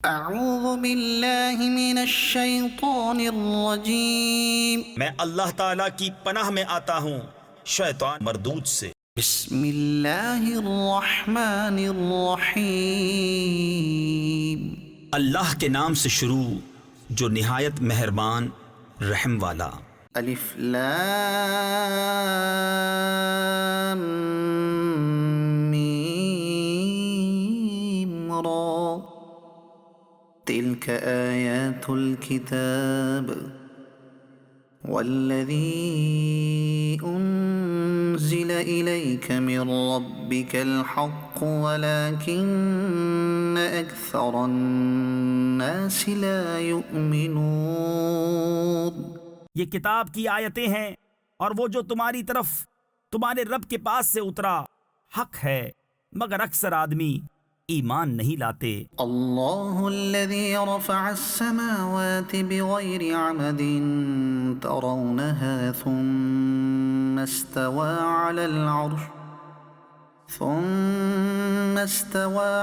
اعوذ باللہ من الشیطان الرجیم، میں اللہ تعالیٰ کی پناہ میں آتا ہوں شیطان مردود سے۔ بسم اللہ الرحمن الرحیم، اللہ کے نام سے شروع جو نہایت مہربان رحم والا۔ الف لام میم را، تلك آیات الكتاب والذی انزل الیک من ربک الحق ولکن اکثر الناس لا یؤمنون۔ یہ کتاب کی آیتیں ہیں اور وہ جو تمہاری طرف تمہارے رب کے پاس سے اترا حق ہے، مگر اکثر آدمی ایمان نہیں لاتے۔ اللہ الذي رفع السماوات بغير عمد ترونها ثم استوى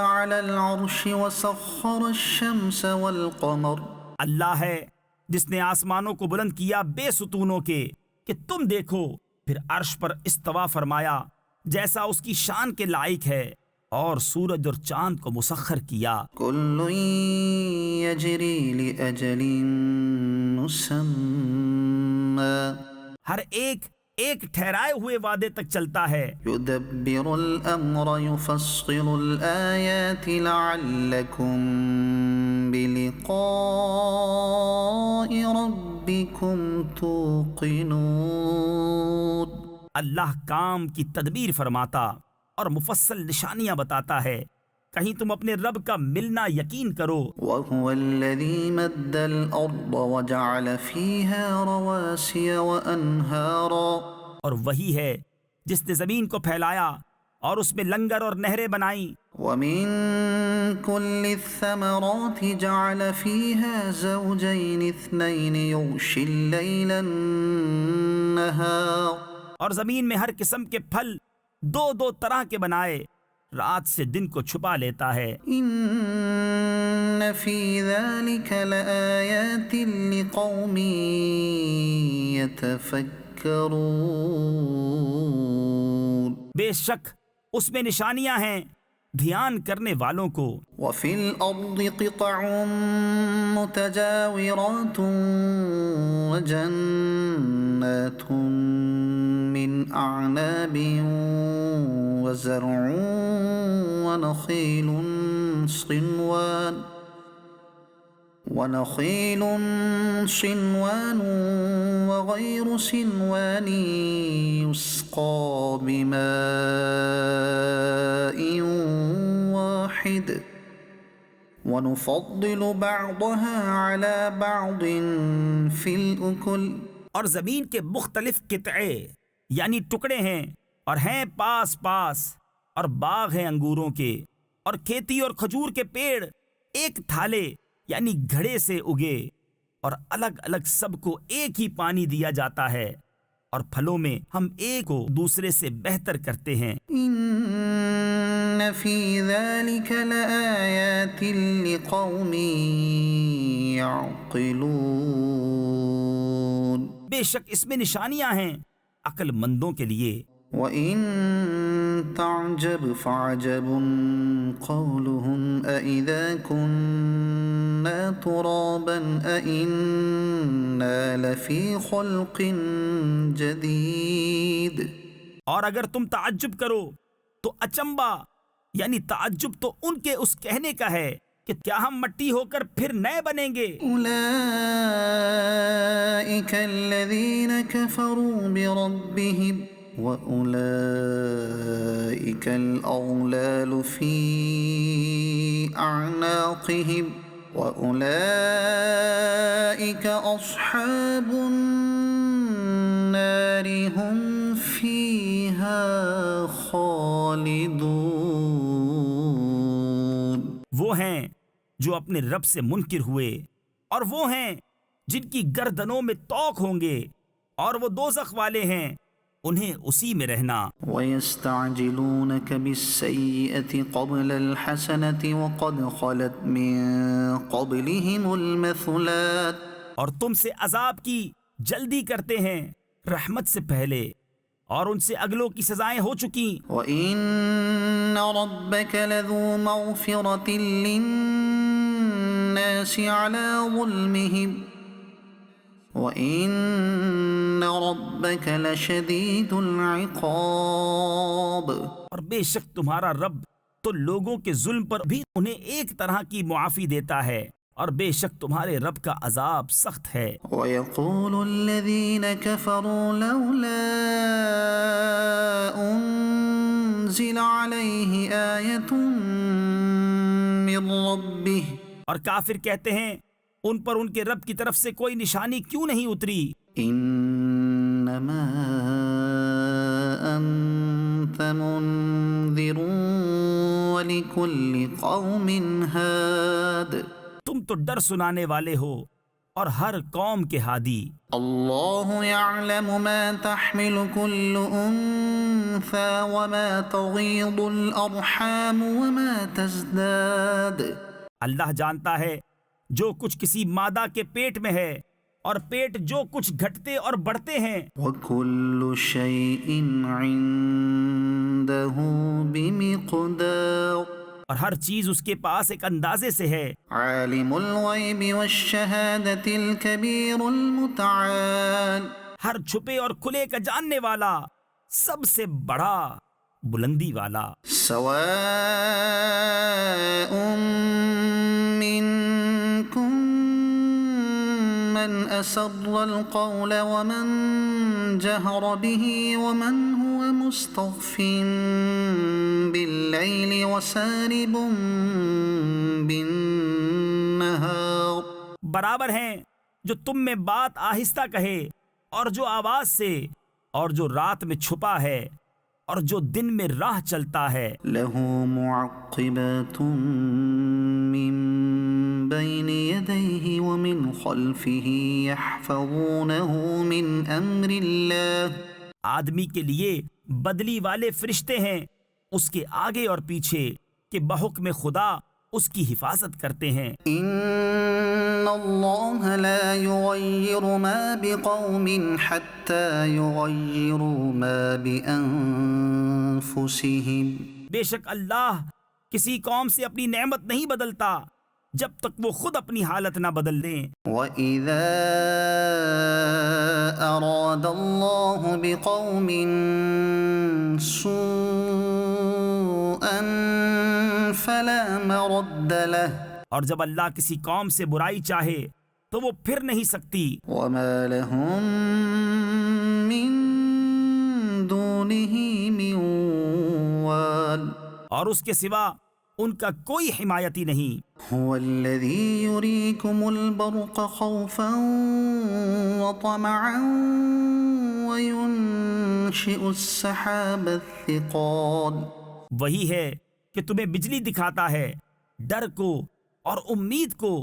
على العرش وسخر الشمس والقمر۔ اللہ ہے جس نے آسمانوں کو بلند کیا بے ستونوں کے کہ تم دیکھو، پھر عرش پر استوا فرمایا جیسا اس کی شان کے لائق ہے، اور سورج اور چاند کو مسخر کیا۔ كل يجري لأجل مسمى، ہر ایک ایک ٹھہرائے ہوئے وعدے تک چلتا ہے۔ يدبر الأمر يفصل الآيات لعلكم بلقاء ربكم توقنون۔ اللہ کام کی تدبیر فرماتا اور مفصل نشانیاں بتاتا ہے، کہیں تم اپنے رب کا ملنا یقین کرو۔ وهو الذي مد الأرض وجعل فيها رواسي وأنهارا، اور وہی ہے جس نے زمین کو پھیلایا اور اس میں لنگر اور نہریں بنائیں۔ ومن كل الثمرات جعل فيها زوجين اثنين يغشي الليل النهار، اور زمین میں ہر قسم کے پھل دو دو طرح کے بنائے، رات سے دن کو چھپا لیتا ہے۔ ان في ذلك لآيات لقوم يتفكرون، بے شک اس میں نشانیاں ہیں دھیان کرنے والوں کو۔ وفي الأرض قطع متجاورات وجنات من أعناب وزرع ونخيل صنوان وغير صنوان يسقى بماء واحد ونفضل بعضها على بعض في الأكل۔ اور زمین کے مختلف قطعے یعنی ٹکڑے ہیں اور ہیں پاس پاس، اور باغ ہیں انگوروں کے، اور کھیتی اور کھجور کے پیڑ ایک تھالے یعنی گھڑے سے اگے، اور الگ الگ سب کو ایک ہی پانی دیا جاتا ہے، اور پھلوں میں ہم ایک کو دوسرے سے بہتر کرتے ہیں۔ ان في ذلك لآيات لقوم يعقلون، بے شک اس میں نشانیاں ہیں عقل مندوں کے لیے۔ وَإِن تَعْجَبْ فَعَجَبٌ قَوْلُهُمْ أَإِذَا كُنَّا تُرَابًا أَإِنَّا لَفِي خَلْقٍ جَدِيدٍ۔ اور اگر تم تعجب کرو تو اچنبا یعنی تعجب تو ان کے اس کہنے کا ہے کہ کیا ہم مٹی ہو کر پھر نئے بنیں گے۔ أُولَئِكَ الَّذِينَ كَفَرُوا بِرَبِّهِمْ وَأُولَئِكَ الْأَغْلَالُ فِي أَعْنَاقِهِمْ وَأُولَئِكَ أَصْحَابُ النَّارِ هُمْ فِيهَا خَالِدُونَ۔ وہ ہیں جو اپنے رب سے منکر ہوئے، اور وہ ہیں جن کی گردنوں میں طوق ہوں گے، اور وہ دوزخ والے ہیں، انہیں اسی میں رہنا۔ وَيَسْتَعْجِلُونَكَ بِالسَّيِّئَةِ قَبْلَ الْحَسَنَةِ وَقَدْ خَلَتْ مِن قبلهم المثلات اور تم سے عذاب کی جلدی کرتے ہیں رحمت سے پہلے، اور ان سے اگلوں کی سزائیں ہو چکی۔ وَإِنَّ رَبَّكَ لَذُو مَغْفِرَةٍ لِلنَّاسِ عَلَى ظُلْمِهِمْ وَإِنَّ رَبَّكَ لَشَدِيدُ الْعِقَابِ۔ اور بے شک تمہارا رب تو لوگوں کے ظلم پر بھی انہیں ایک طرح کی معافی دیتا ہے، اور بے شک تمہارے رب کا عذاب سخت ہے۔ وَيَقُولُ الَّذِينَ كَفَرُوا لَوْلَا أُنزِلَ عَلَيْهِ آيَةٌ مِّن رَّبِّهِ، اور کافر کہتے ہیں ان پر ان کے رب کی طرف سے کوئی نشانی کیوں نہیں اتری؟ إِنَّمَا أَنتَ مُنذِرٌ وَلِكُلِّ قَوْمٍ هَادٍ، تم تو ڈر سنانے والے ہو اور ہر قوم کے ہادی۔ اللہ يعلم ما تحمل كل انثى وما تغيض الارحام وما تزداد، اللہ جانتا ہے جو کچھ کسی مادہ کے پیٹ میں ہے، اور پیٹ جو کچھ گھٹتے اور بڑھتے ہیں۔ وكل شيء عنده بمقدار، اور ہر چیز اس کے پاس ایک اندازے سے ہے۔ عالم الغيب والشهادة الكبير المتعال، ہر چھپے اور کھلے کا جاننے والا، سب سے بڑا، بلندی والا۔ سواء منكم من أسر القول ومن جهر به ومن هو مستخف بالليل وسارب بالنهار، برابر ہیں جو تم میں بات آہستہ کہے اور جو آواز سے، اور جو رات میں چھپا ہے اور جو دن میں راہ چلتا ہے۔ له معقبات من بين يديه ومن خلفه يحفظونه من أمر الله، آدمی کے لیے بدلی والے فرشتے ہیں اس کے آگے اور پیچھے کہ بحکم خدا اس کی حفاظت کرتے ہیں۔ إن الله لا يغير ما بقوم حتى يغيروا ما بأنفسهم، بے شک اللہ کسی قوم سے اپنی نعمت نہیں بدلتا جب تک وہ خود اپنی حالت نہ بدل دیں۔ وَإِذَا أَرَادَ اللَّهُ بِقَوْمٍ سُوءًا فَلَا مَرَدَّ لَهُ، اور جب اللہ کسی قوم سے برائی چاہے تو وہ پھر نہیں سکتی، وَمَا لَهُم مِّن دُونِهِ مِن وَالٍ، اور اس کے سوا ان کا کوئی حمایتی نہیں۔ هو الذي يريكم البرق خوفا وطمعا وينشئ السحاب الثقال، وہی ہے کہ تمہیں بجلی دکھاتا ہے ڈر کو اور امید کو،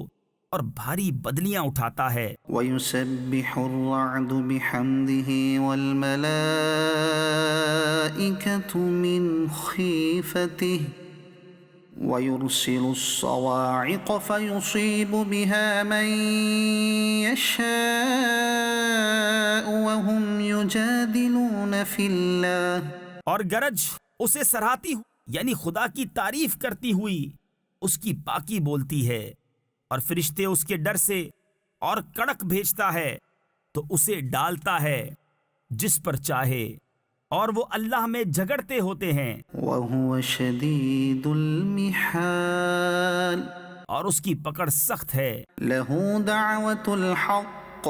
اور بھاری بدلیاں اٹھاتا ہے۔ ويسبح الرعد بحمده والملائكة من خيفته ويرسل الصواعق فيصيب بها من يشاء وهم يجادلون في الله، اور گرج اسے سراہتی یعنی خدا کی تعریف کرتی ہوئی اس کی پاکی بولتی ہے، اور فرشتے اس کے ڈر سے اور کڑک بھیجتا ہے تو اسے ڈالتا ہے جس پر چاہے، اور وہ اللہ میں جھگڑتے ہوتے ہیں، وهو شديد المحال، اور اس کی پکڑ سخت ہے۔ له دعوة الحق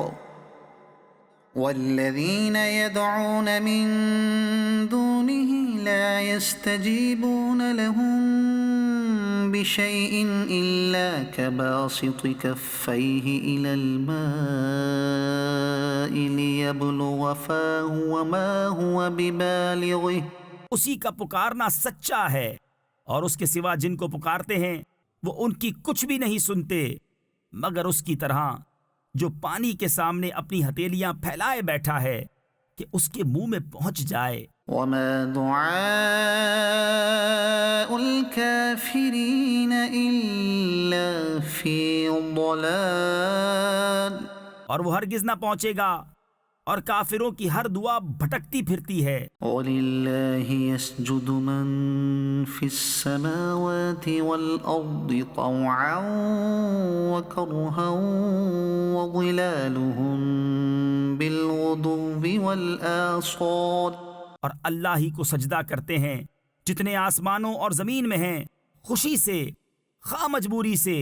والذين يدعون من دونه لا يستجيبون لهم بشيء إلا كباسط كفيه إلى الماء ليبلغ فاه وما هو ببالغه، اسی کا پکارنا سچا ہے، اور اس کے سوا جن کو پکارتے ہیں وہ ان کی کچھ بھی نہیں سنتے مگر اس کی طرح جو پانی کے سامنے اپنی ہتھیلیاں پھیلائے بیٹھا ہے کہ اس کے منہ میں پہنچ جائے۔ وما دعاء الكافرين إلا في ضلال. اور وہ ہرگز نہ پہنچے گا، اور کافروں کی ہر دعا بھٹکتی پھرتی ہے. وَلِلَّهِ يَسْجُدُ مَن فِي السَّمَاوَاتِ وَالْأَرْضِ طَوْعًا وَكَرْهًا وَظِلَالُهُم بِالْغُدُوِّ وَالْآصَالِ. اور اللہ ہی کو سجدہ کرتے ہیں جتنے آسمانوں اور زمین میں ہیں، خوشی سے، خواہ مجبوری سے،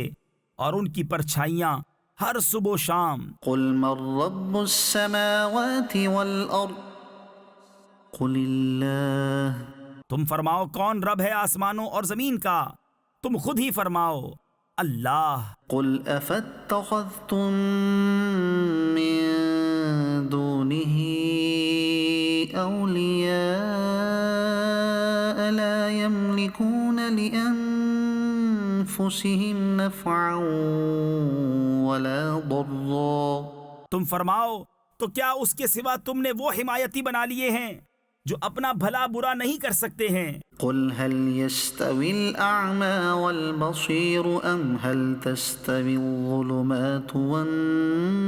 اور ان کی پرچھائیاں ہر صبح و شام. قُلْ مَن رَّبُّ السَّمَاوَاتِ وَالْأَرْضِ قُلِ اللَّهُ. تم فرماؤ کون رب ہے آسمانوں اور زمین کا؟ تم خود ہی فرماؤ اللہ. قُلْ أَفَاتَّخَذْتُم مِّن دُونِهِ أَوْلِيَاءَ لَا يَمْلِكُونَ لِأَنفُسِهِمْ نَفْعًا وَلَا ضَرًّا. تم فرماؤ تو کیا اس کے سوا تم نے وہ حمایتی بنا لیے ہیں جو اپنا بھلا برا نہیں کر سکتے ہیں؟ قُلْ هَلْ يَسْتَوِي الْأَعْمَى وَالْبَصِيرُ أَمْ هَلْ تَسْتَوِي الظُّلُمَاتُ وَالنُّورُ.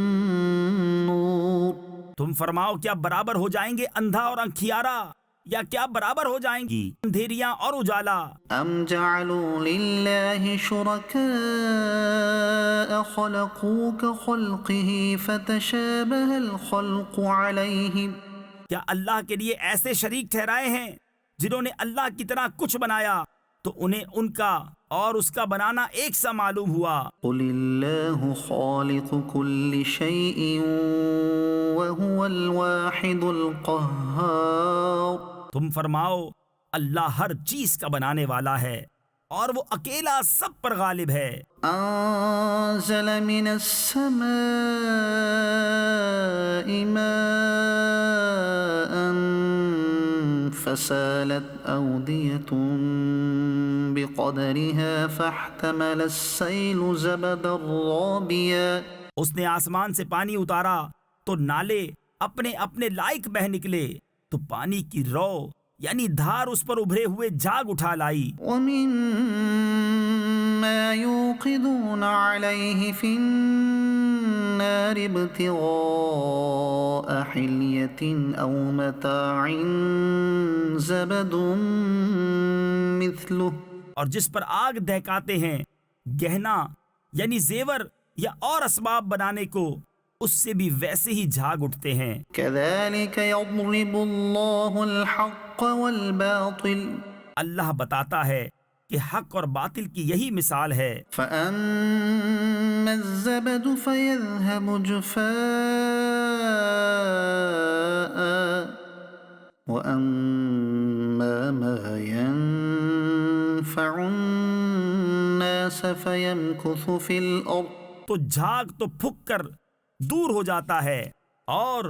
تم فرماؤ کیا برابر ہو جائیں گے اندھا اور انکھیارا، یا کیا برابر ہو جائیں گی اندھیریاں اور اجالا؟ أَمْ جَعَلُوا لِلَّهِ شُرَكَاءَ خَلَقُوا كَخَلْقِهِ فَتَشَابَهَ الْخَلْقُ عَلَيْهِمْ. کیا اللہ کے لیے ایسے شریک ٹھہرائے ہیں جنہوں نے اللہ کی طرح کچھ بنایا تو انہیں ان کا اور اس کا بنانا ایک سا معلوم ہوا؟ قُلِ اللَّهُ خَالِقُ كُلِّ شَيْءٍ وَهُوَ الْوَاحِدُ الْقَهَّارُ. تم فرماؤ اللہ ہر چیز کا بنانے والا ہے اور وہ اکیلا سب پر غالب ہے. أَنزَلَ مِنَ السَّمَاءِ مَاءً فَسَالَتْ أَوْدِيَةٌ بِقَدَرِهَا فَاحْتَمَلَ السَّيْلُ زَبَدًا رَّابِيًا. اس نے آسمان سے پانی اتارا تو نالے اپنے اپنے لائق بہہ نکلے، تو پانی کی رو یعنی دھار اس پر ابھرے ہوئے جھاگ اٹھا لائی. وَمِمَّا يُوقِدُونَ عَلَيْهِ فِي النَّارِ ابْتِغَاءَ حِلْيَةٍ أَوْ مَتَاعٍ زَبَدٌ مِثْلُهُ. اور جس پر آگ دہکاتے ہیں، گہنا یعنی زیور یا اور اسباب بنانے کو، اس سے بھی ویسے ہی جھاگ اٹھتے ہیں. كَذَلِكَ يَضْرِبُ اللَّهُ الْحَقَّ وَالْبَاطِلَ. اللہ بتاتا ہے کہ حق اور باطل کی یہی مثال ہے. فَأَمَّا الزَّبَدُ فَيَذْهَبُ جُفَاءً وَأَمَّا مَا يَنفَعُ النَّاسَ فَيَمْكُثُ فِي الْأَرْضِ. تو جھاگ تو پھک کر دور ہو جاتا ہے، اور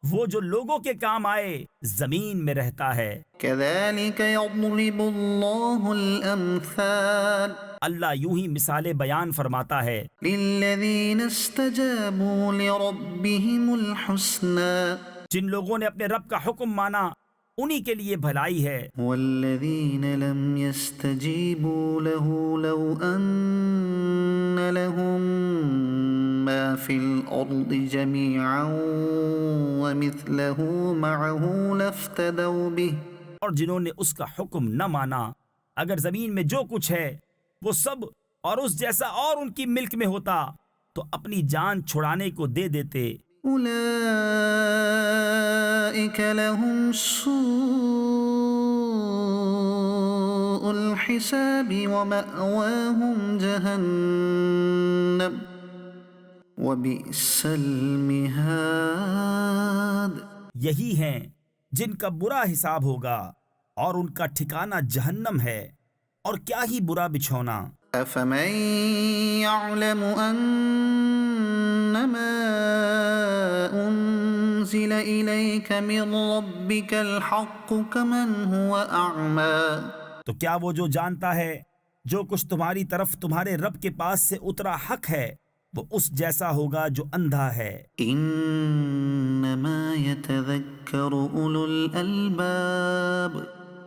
وہ جو لوگوں کے کام آئے زمین میں رہتا ہے. كَذَلِكَ يَضْرِبُ اللَّهُ الْأَمْثَالَ. اللہ یوں ہی مثالیں بیان فرماتا ہے. لِلَّذِينَ اسْتَجَابُوا لِرَبِّهِمُ الْحُسْنَى. جن لوگوں نے اپنے رب کا حکم مانا انہی کے لیے بھلائی ہے. وَالَّذِينَ لَمْ يَسْتَجِيبُوا لَهُ لَوْ أَنَّ لَهُم مَّا فِي الْأَرْضِ جَمِيعًا وَمِثْلَهُ مَعَهُ لَافْتَدَوْا بِهِ. اور جنہوں نے اس کا حکم نہ مانا، اگر زمین میں جو کچھ ہے وہ سب اور اس جیسا اور ان کی ملک میں ہوتا تو اپنی جان چھڑانے کو دے دیتے. أُولَئِكَ لَهُمْ سُوءُ الْحِسَابِ وَمَأْوَاهُمْ جَهَنَّمُ وَبِئْسَ الْمِهَادُ. یہی ہیں جن کا برا حساب ہوگا اور ان کا ٹھکانہ جہنم ہے، اور کیا ہی برا بچھونا. أَفَمَن يَعْلَمُ أَنَّمَا أُنزِلَ إِلَيْكَ مِن رَّبِّكَ الْحَقُّ كَمَنْ هُوَ أَعْمَى. تو کیا وہ جو جانتا ہے جو کچھ تمہاری طرف تمہارے رب کے پاس سے اترا حق ہے، وہ اس جیسا ہوگا جو اندھا ہے۔ إنما يتذكر أولو الألباب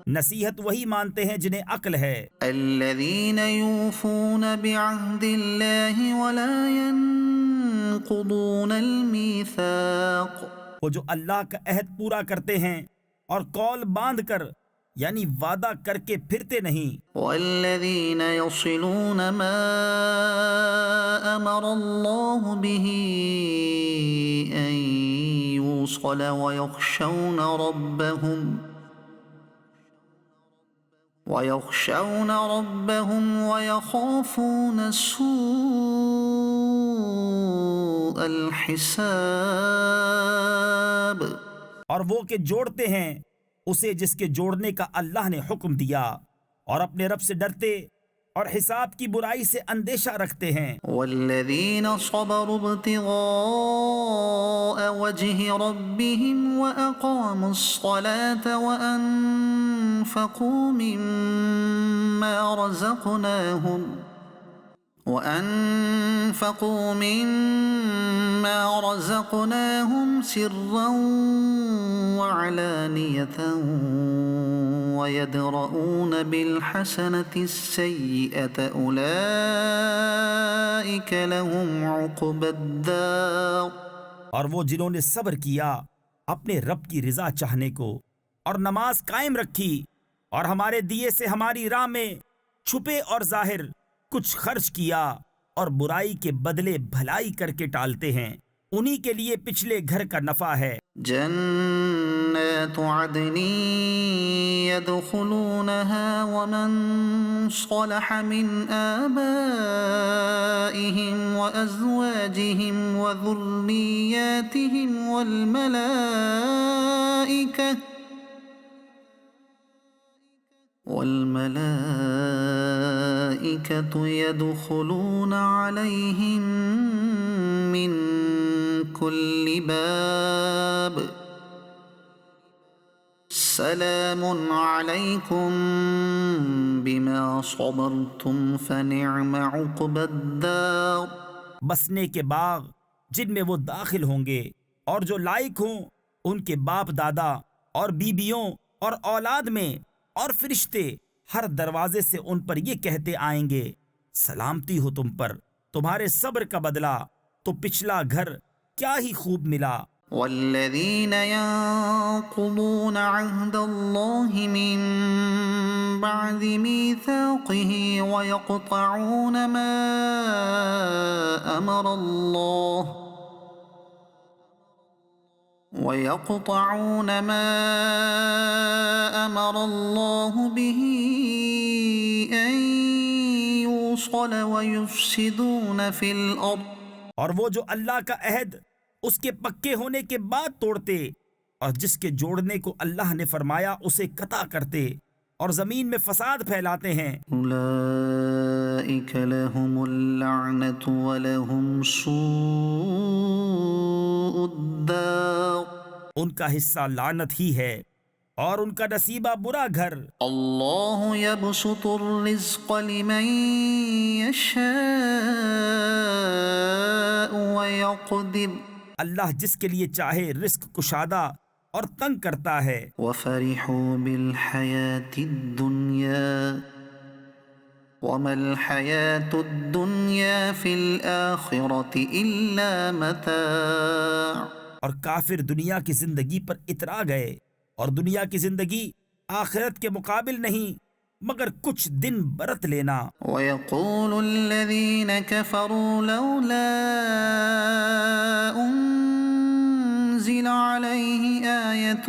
نصیحت وہی مانتے ہیں جنہیں عقل ہے، الذين يوفون بعهد الله ولا ينقضون الميثاق وہ جو اللہ کا عہد پورا کرتے ہیں اور قول باندھ کر یعنی وعدہ کر کے پھرتے نہیں، والذين يصلون ما أمر الله به أن يوصل ويخشون ربهم ويخافون سوء الحساب اور وہ کہ جوڑتے ہیں اسے جس کے جوڑنے کا اللہ نے حکم دیا، اور اپنے رب سے ڈرتے اور حساب کی برائی سے اندیشہ رکھتے ہیں۔ والذين صبروا ابتغاء وجه ربهم وأقاموا الصلاة وأنفقوا مما رزقناهم سرا وعلانية ويدرؤون بالحسنة السيئة أولئك لهم عقبى الدار اور وہ جنہوں نے صبر کیا اپنے رب کی رضا چاہنے کو اور نماز قائم رکھی اور ہمارے دیے سے ہماری راہ میں چھپے اور ظاہر کچھ خرچ کیا اور برائی کے بدلے بھلائی کر کے ٹالتے ہیں، انہی کے لیے پچھلے گھر کا نفع ہے۔ جنات عدن يدخلونها ومن صلح من آبائهم وأزواجهم وذرياتهم والملائكة يدخلون عليهم من كل باب سلام عليكم بما صبرتم فنعم عقبى الدار بسنے کے باغ جن میں وہ داخل ہوں گے اور جو لائق ہوں ان کے باپ دادا اور بیبیوں اور اولاد میں، اور فرشتے ہر دروازے سے ان پر یہ کہتے آئیں گے سلامتی ہو تم پر، تمہارے صبر کا بدلہ تو پچھلا گھر کیا ہی خوب ملا۔ والذين ينقضون عهد الله من بعد ميثاقه ويقطعون ما أمر الله به أن يوصل ويفسدون في الأرض اور وہ جو اللہ کا عہد اس کے پکے ہونے کے بعد توڑتے اور جس کے جوڑنے کو اللہ نے فرمایا اسے قطع کرتے اور زمین میں فساد پھیلاتے ہیں، أولئك لهم اللعنة ولهم سوء الدار ان کا حصہ لعنت ہی ہے اور ان کا نصیبہ برا گھر۔ اللہ يبسط الرزق لمن يشاء ويقدر اللہ جس کے لیے چاہے رزق کشادہ اور تنگ کرتا ہے۔ وفرحوا بالحياة الدنيا وما الحياة الدنيا في الآخرة إلا متاع اور کافر دنیا کی زندگی پر اترا گئے اور دنیا کی زندگی آخرت کے مقابل نہیں مگر کچھ دن برت لینا۔ وَيَقُولُ الَّذِينَ كَفَرُوا لَوْلَا أُنزِلَ عَلَيْهِ آيَةٌ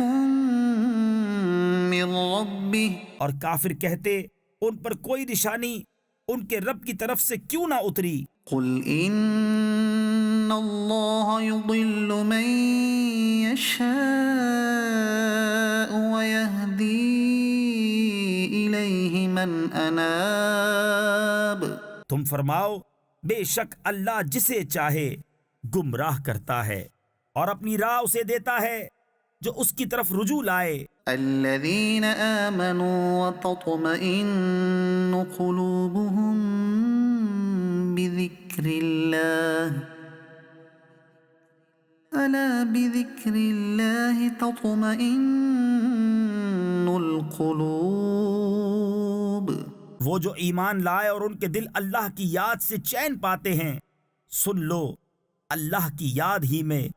مِّن رَّبِّهِ اور کافر کہتے ان پر کوئی نشانی ان کے رب کی طرف سے کیوں نہ اتری۔ قُلْ إِنَّ اللَّهَ يُضِلُّ مَن يَشَاءُ وَيَهْدِي إِلَيْهِ مَنْ أَنَابَ تم فرماؤ بے شک اللہ جسے چاہے گمراہ کرتا ہے اور اپنی راہ اسے دیتا ہے جو اس کی طرف رجوع لائے۔ الذين آمنوا وتطمئن قلوبهم بذكر بذكر الله ألا بذكر الله تطمئن القلوب۔ وہ جو ایمان لائے اور ان کے دل اللہ کی یاد سے چین پاتے ہیں، سن لو اللہ کی یاد ہی میں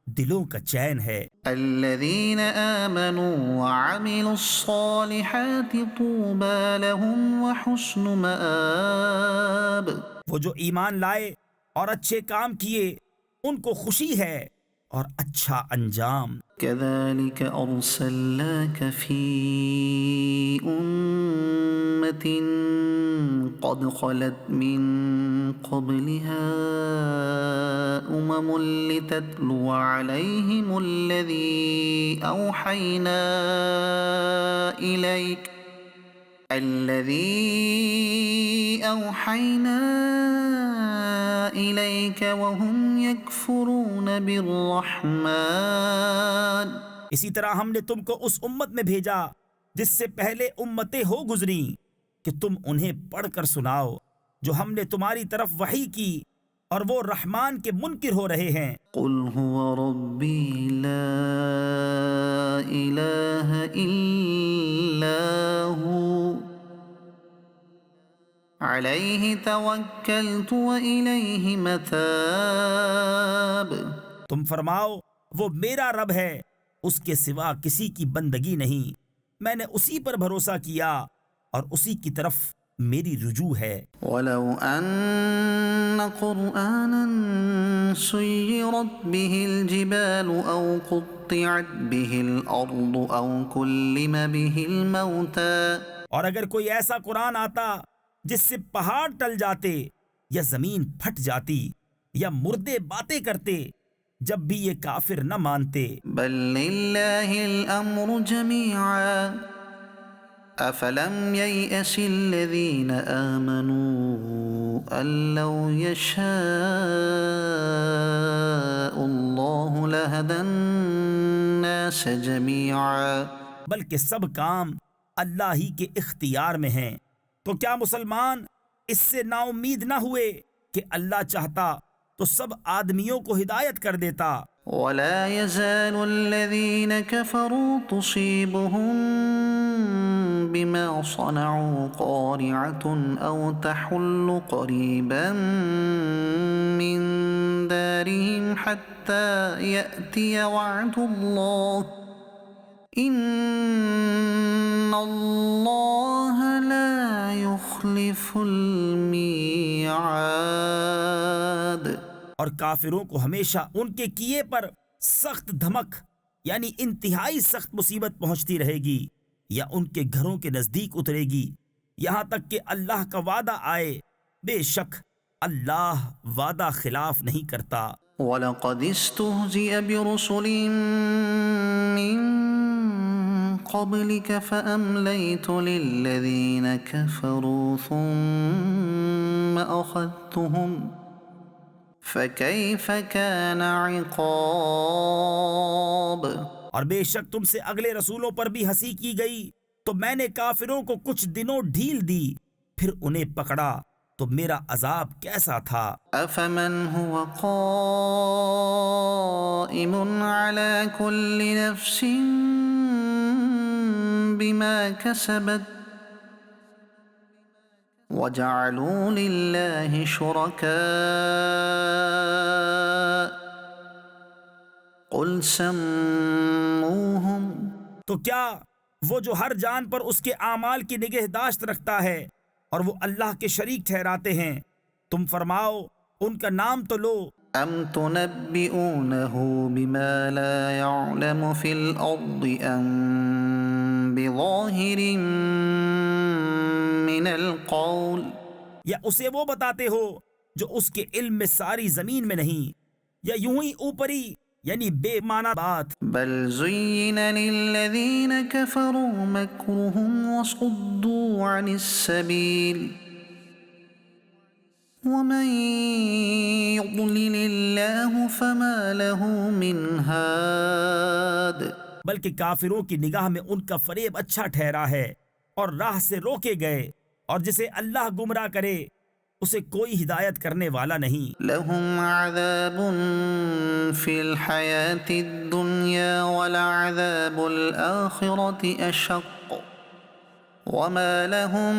دلوں کا چین ہے۔ الذين آمنوا وعملوا الصالحات طوبى لهم وحسن مآب۔ وہ جو ایمان لائے اور اچھے کام کیے ان کو خوشی ہے اور اچھا انجام۔ كذلك أرسلناك في أمة قد خلت من قبلها لتتلو عليهم الذي أوحينا إليك وهم يكفرون بالرحمن۔ اسی طرح ہم نے تم کو اس امت میں بھیجا جس سے پہلے امتیں ہو گزری کہ تم انہیں پڑھ کر سناؤ جو ہم نے تمہاری طرف وحی کی، اور وہ رحمان کے منکر ہو رہے ہیں۔ قل هو ربي لا إله إلا هو عليه توكلت وإليه متاب۔ تم فرماؤ وہ میرا رب ہے، اس کے سوا کسی کی بندگی نہیں، میں نے اسی پر بھروسہ کیا اور اسی کی طرف میری رجوع ہے۔ ولو أن قرآنا سيرت به الجبال أو قطعت به الأرض أو كلم به الموتى۔ اور اگر کوئی ایسا قرآن آتا جس سے پہاڑ ٹل جاتے یا زمین پھٹ جاتی یا مردے باتیں کرتے، جب بھی یہ کافر نہ مانتے۔ بل لله الأمر جميعا أفلم ييأس الذين آمنوا أن لو يشاء الله لهدى الناس جميعا۔ بلکہ سب کام اللہ ہی کے اختیار میں ہیں، تو کیا مسلمان اس سے نا امید نہ ہوئے کہ اللہ چاہتا تو سب آدمیوں کو ہدایت کر دیتا۔ ولا يزال الذين كفروا تصيبهم بما صنعوا قارعة أو تحل قريبا من دارهم حتى يأتي وعد الله إن الله لا يخلف الميعاد۔ اور کافروں کو ہمیشہ ان کے کیے پر سخت دھمک یعنی انتہائی سخت مصیبت پہنچتی رہے گی یا ان کے گھروں کے نزدیک اترے گی یہاں تک کہ اللہ کا وعدہ آئے، بے شک اللہ وعدہ خلاف نہیں کرتا۔ وَلَقَدِ اسْتُهْزِئَ بِرُسُلٍ مِّن قَبْلِكَ فَأَمْلَيْتُ لِلَّذِينَ كَفَرُوا ثُمَّ أَخَذْتُهُمْ فَكَيْفَ كَانَ عِقَابِ۔ اور بے شک تم سے اگلے رسولوں پر بھی ہنسی کی گئی تو میں نے کافروں کو کچھ دنوں ڈھیل دی، پھر انہیں پکڑا تو میرا عذاب کیسا تھا۔ أَفَمَنْ هُوَ قَائِمٌ عَلَى كُلِّ نَفْسٍ بِمَا كَسَبَتْ وَجَعَلُوا لِلَّهِ شُرَكَاءَ قُلْ سَمُّوهُمْ۔ تو کیا وہ جو ہر جان پر اس کے اعمال کی نگہداشت رکھتا ہے اور وہ اللہ کے شریک ٹھہراتے ہیں، تم فرماؤ ان کا نام تو لو۔ أَمْ تُنَبِّئُونَهُ بِمَا لَا يَعْلَمُ فِي الْأَرْضِ أَمْ بِظَاهِرٍ مِّنَ الْقَوْلِ، یا اسے وہ بتاتے ہو جو اس کے علم میں ساری زمین میں نہیں، یا یوں ہی اوپری یعنی بے معنی بات۔ بل زين للذين كفروا مكرهم وصدوا عن السبيل ومن يضلل الله فما له من هاد۔ بلکہ کافروں کی نگاہ میں ان کا فریب اچھا ٹھہرا ہے اور راہ سے روکے گئے، اور جسے اللہ گمراہ کرے اسے کوئی ہدایت کرنے والا نہیں۔ لهم عذاب في الحياة الدنيا ولعذاب الآخرة أشق وما لهم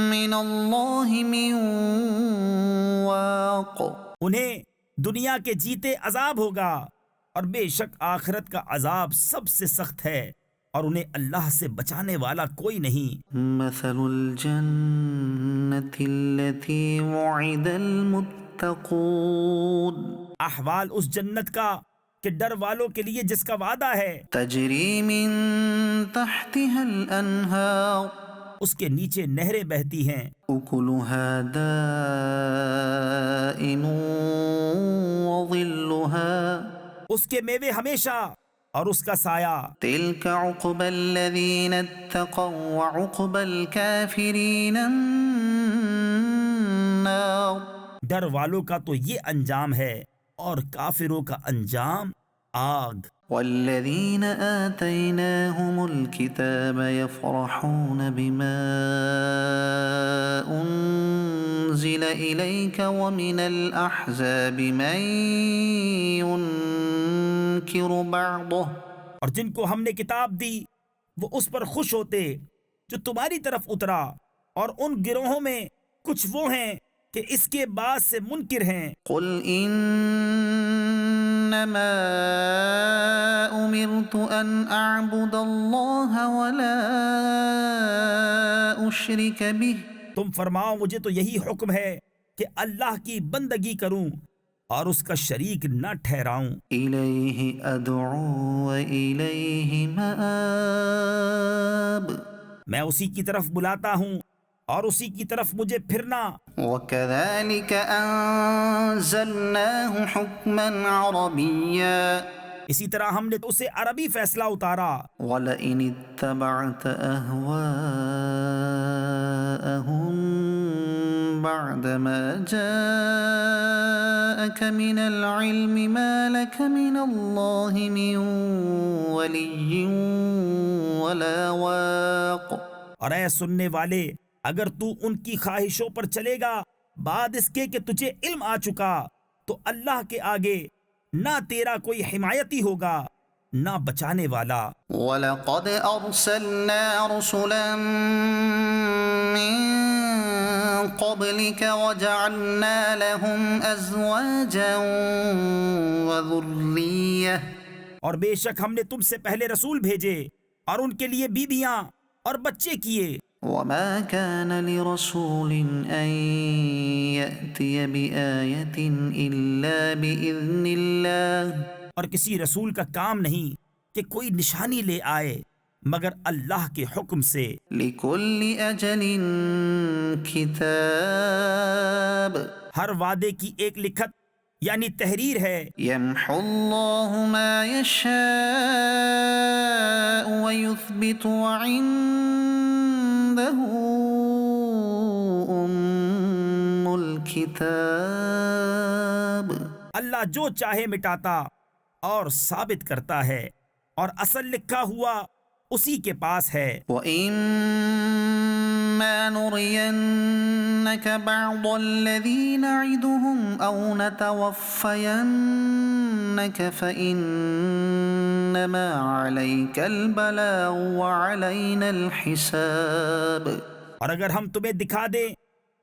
من الله من واق۔ انہیں دنیا کے جیتے عذاب ہوگا اور بے شک آخرت کا عذاب سب سے سخت ہے اور انہیں اللہ سے بچانے والا کوئی نہیں۔ مثل الجنة التي وعد المتقون احوال اس جنت کا کہ ڈر والوں کے لیے جس کا وعدہ ہے، تجری من تحتها الأنهار اس کے نیچے نہریں بہتی ہیں، أكلها دائم وظلها اس کے میوے ہمیشہ اور اس کا سایہ۔ تلك عقبى الذين اتقوا وعقبى الكافرين النار۔ ڈر والوں کا تو یہ انجام ہے اور کافروں کا انجام آگ۔ والذين آتيناهم الكتاب يفرحون بما أنزل إليك ومن الأحزاب من ينكر بعضه۔ اور جن کو ہم نے کتاب دی وہ اس پر خوش ہوتے جو تمہاری طرف اترا، اور ان گروہوں میں کچھ وہ ہیں کہ اس کے بعد سے منکر ہیں۔ قل انما امرت ان اعبد الله ولا اشرك به۔ تم فرماؤ مجھے تو یہی حکم ہے کہ اللہ کی بندگی کروں اور اس کا شریک نہ ٹھہراؤں۔ الیہ ادعو والیہ مآب۔ میں اسی کی طرف بلاتا ہوں اور اسی کی طرف مجھے پھرنا۔ وَكَذَلِكَ أَنزَلْنَاهُ حُكْمًا عَرَبِيًّا۔ اسی طرح ہم نے اسے عربی فیصلہ اتارا۔ وَلَئِنِ اتَّبَعْتَ أَهْوَاءَهُمْ بَعْدَ مَا جَاءَكَ مِنَ الْعِلْمِ مَا لَكَ مِنَ اللَّهِ مِنْ وَلِيٍّ وَلَا وَاقٍ۔ اور اے سننے والے، اگر تو ان کی خواہشوں پر چلے گا بعد اس کے کہ تجھے علم آ چکا، تو اللہ کے آگے نہ تیرا کوئی حمایتی ہوگا نہ بچانے والا۔ وَلَقَدْ أَرْسَلْنَا رُسُلًا مِّن قَبْلِكَ وَجَعَلْنَا لَهُمْ أَزْوَاجًا وَذُرِّيَّةً۔ اور بے شک ہم نے تم سے پہلے رسول بھیجے اور ان کے لیے بیویاں اور بچے کیے۔ وَمَا كَانَ لِرَسُولٍ أَن يَأْتِيَ بِآيَةٍ إِلَّا بِإِذْنِ اللَّهِ۔ اور کسی رسول کا کام نہیں کہ کوئی نشانی لے آئے مگر اللہ کے حکم سے۔ لِكُلِّ أَجَلٍ كِتَابٌ۔ ہر وعدے کی ایک لکھت یعنی تحریر ہے۔ يَمْحُو اللَّهُ مَا يَشَاءُ وَيُثْبِتُ وَعِندَهُ أُمُّ الْكِتَابِ۔ اللہ جو چاہے مٹاتا اور ثابت کرتا ہے، اور اصل لکھا ہوا اسی کے پاس ہے۔ وَإِمَّا نُرِيَنَّكَ بَعْضَ الَّذِي نَعِدُهُمْ أَوْ نَتَوَفَّيَنَّكَ فَإِنَّمَا عَلَيْكَ الْبَلَاغُ وَعَلَيْنَا الْحِسَابُ۔ اور اگر ہم تمہیں دکھا دیں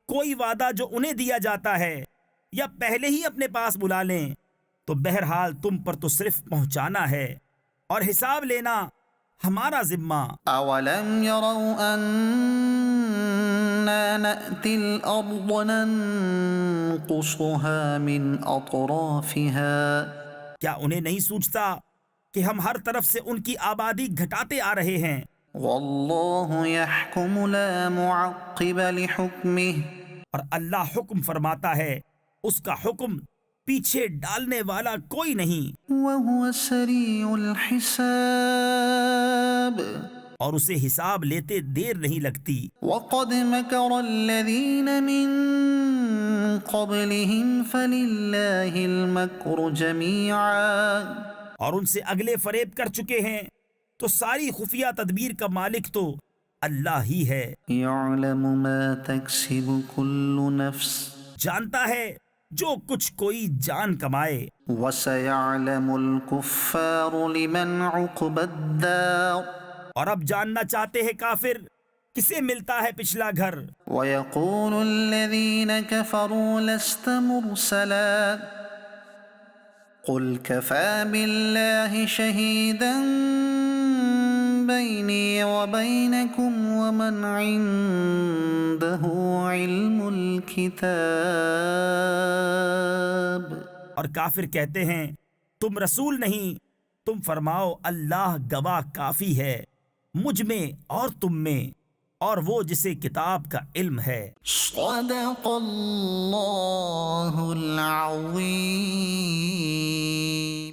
کوئی وعدہ جو انہیں دیا جاتا ہے یا پہلے ہی اپنے پاس بلا لیں، تو بہرحال تم پر تو صرف پہنچانا ہے اور حساب لینا ہمارا ذمہ۔ أَوَلَمْ يَرَوْا أَنَّا نَأْتِي الْأَرْضَ نَنْقُصُهَا مِنْ أَطْرَافِهَا۔ کیا انہیں نہیں سوچتا کہ ہم ہر طرف سے ان کی آبادی گھٹاتے آ رہے ہیں؟ وَاللَّهُ يَحْكُمُ لَا مُعَقِّبَ لِحُكْمِهِ۔ اور اللہ حکم فرماتا ہے، اس کا حکم پیچھے ڈالنے والا کوئی نہیں، وَهُوَ سَرِيعُ الْحِسَابِ۔ اور اسے حساب لیتے دیر نہیں لگتی۔ وَقَدْ مَكَرَ الَّذِينَ مِن قَبْلِهِمْ فَلِلَّهِ الْمَكْرُ جَمِيعًا۔ اور ان سے اگلے فریب کر چکے ہیں، تو ساری خفیہ تدبیر کا مالک تو اللہ ہی ہے، يعلم ما تكسب كل نفس جانتا ہے جو کچھ کوئی جان کمائے، وسيعلم الكفار لمن عقبى الدار اور اب جاننا چاہتے ہیں کافر کسے ملتا ہے پچھلا گھر۔ ويقول الذين كفروا لست مرسلا قل كفى بالله شهيدا بيني وبينكم ومن عنده علم الكتاب۔ اور کافر کہتے ہیں تم رسول نہیں، تم فرماؤ اللہ گواہ کافی ہے مجھ میں اور تم میں، اور وہ جسے کتاب کا علم ہے۔ صدق اللہ العظیم۔